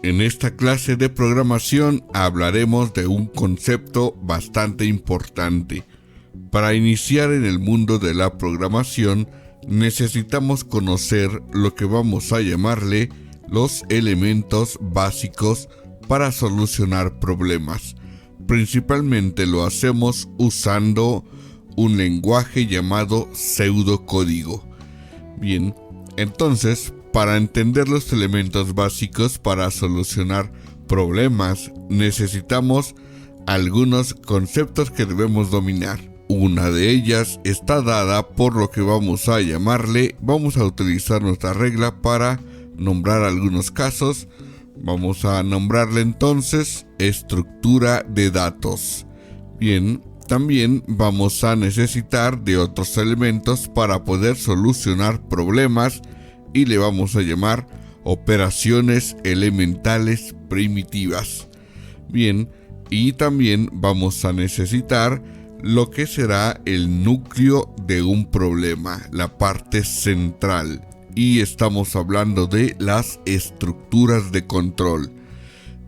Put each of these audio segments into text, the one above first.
En esta clase de programación hablaremos de un concepto bastante importante. Para iniciar en el mundo de la programación, necesitamos conocer lo que vamos a llamarle los elementos básicos para solucionar problemas. Principalmente lo hacemos usando un lenguaje llamado pseudocódigo. Bien, entonces, para entender los elementos básicos para solucionar problemas, necesitamos algunos conceptos que debemos dominar. Una de ellas está dada por lo que vamos a utilizar nuestra regla para nombrar algunos casos. Vamos a nombrarle entonces estructura de datos. Bien, también vamos a necesitar de otros elementos para poder solucionar problemas y le vamos a llamar operaciones elementales primitivas. Bien, y también vamos a necesitar lo que será el núcleo de un problema, la parte central. Y estamos hablando de las estructuras de control.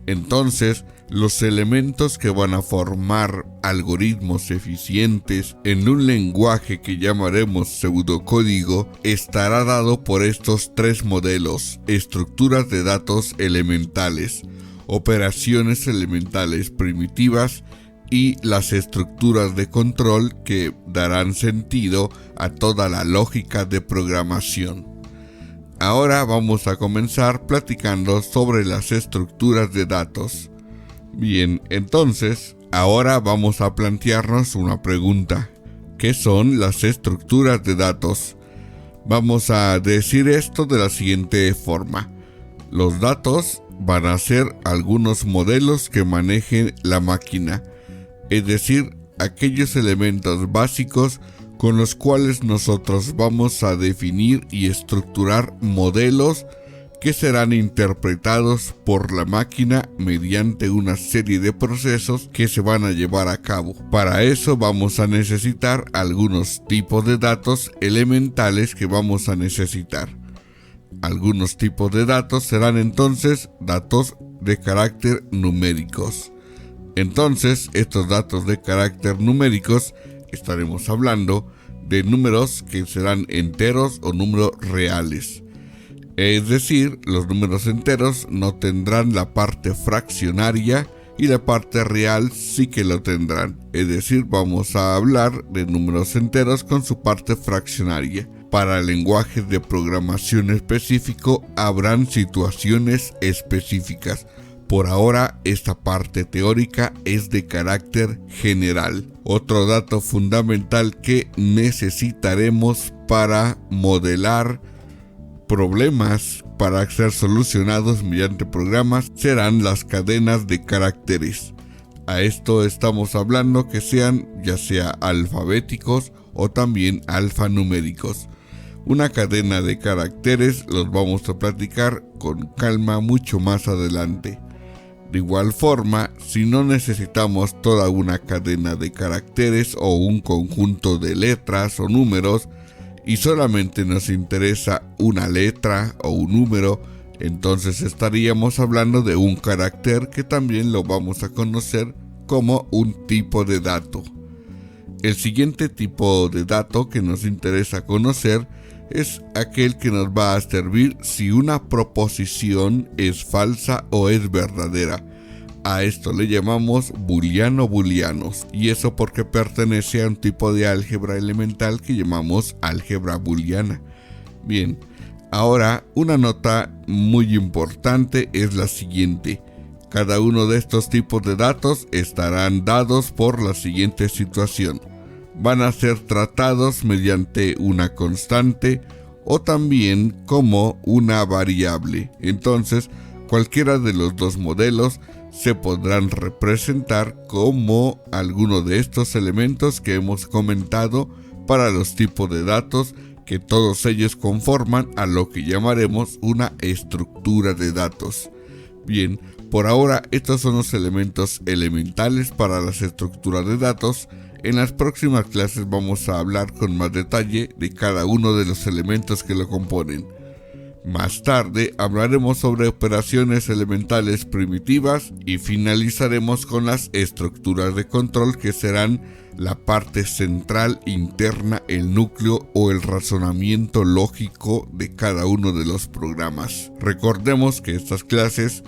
Entonces, los elementos que van a formar algoritmos eficientes en un lenguaje que llamaremos pseudocódigo estará dado por estos tres modelos: estructuras de datos elementales, operaciones elementales primitivas y las estructuras de control que darán sentido a toda la lógica de programación. Ahora vamos a comenzar platicando sobre las estructuras de datos. Bien, entonces, ahora vamos a plantearnos una pregunta. ¿Qué son las estructuras de datos? Vamos a decir esto de la siguiente forma. Los datos van a ser algunos modelos que maneje la máquina, es decir, aquellos elementos básicos con los cuales nosotros vamos a definir y estructurar modelos que serán interpretados por la máquina mediante una serie de procesos que se van a llevar a cabo. Para eso vamos a necesitar algunos tipos de datos elementales que vamos a necesitar. Algunos tipos de datos serán entonces datos de carácter numéricos. Entonces, estos datos de carácter numéricos estaremos hablando de números que serán enteros o números reales. Es decir, los números enteros no tendrán la parte fraccionaria y la parte real sí que lo tendrán. Es decir, vamos a hablar de números enteros con su parte fraccionaria. Para lenguajes de programación específico habrán situaciones específicas. Por ahora, esta parte teórica es de carácter general. Otro dato fundamental que necesitaremos para modelar problemas para ser solucionados mediante programas serán las cadenas de caracteres. A esto estamos hablando que sean ya sea alfabéticos o también alfanuméricos. Una cadena de caracteres los vamos a platicar con calma mucho más adelante. De igual forma, si no necesitamos toda una cadena de caracteres o un conjunto de letras o números, y solamente nos interesa una letra o un número, entonces estaríamos hablando de un carácter que también lo vamos a conocer como un tipo de dato. El siguiente tipo de dato que nos interesa conocer es aquel que nos va a servir si una proposición es falsa o es verdadera. A esto le llamamos booleanos, y eso porque pertenece a un tipo de álgebra elemental que llamamos álgebra booleana. Bien, ahora una nota muy importante es la siguiente. Cada uno de estos tipos de datos estarán dados por la siguiente situación. Van a ser tratados mediante una constante o también como una variable. Entonces, cualquiera de los dos modelos se podrán representar como alguno de estos elementos que hemos comentado para los tipos de datos, que todos ellos conforman a lo que llamaremos una estructura de datos. Bien, por ahora estos son los elementos elementales para las estructuras de datos. En las próximas clases vamos a hablar con más detalle de cada uno de los elementos que lo componen. Más tarde hablaremos sobre operaciones elementales primitivas y finalizaremos con las estructuras de control, que serán la parte central, interna, el núcleo o el razonamiento lógico de cada uno de los programas. Recordemos que estas clases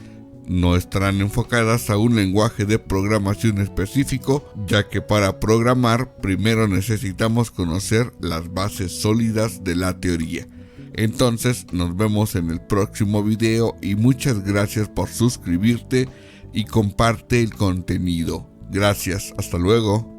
no estarán enfocadas a un lenguaje de programación específico, ya que para programar primero necesitamos conocer las bases sólidas de la teoría. Entonces nos vemos en el próximo video y muchas gracias por suscribirte y comparte el contenido. Gracias, hasta luego.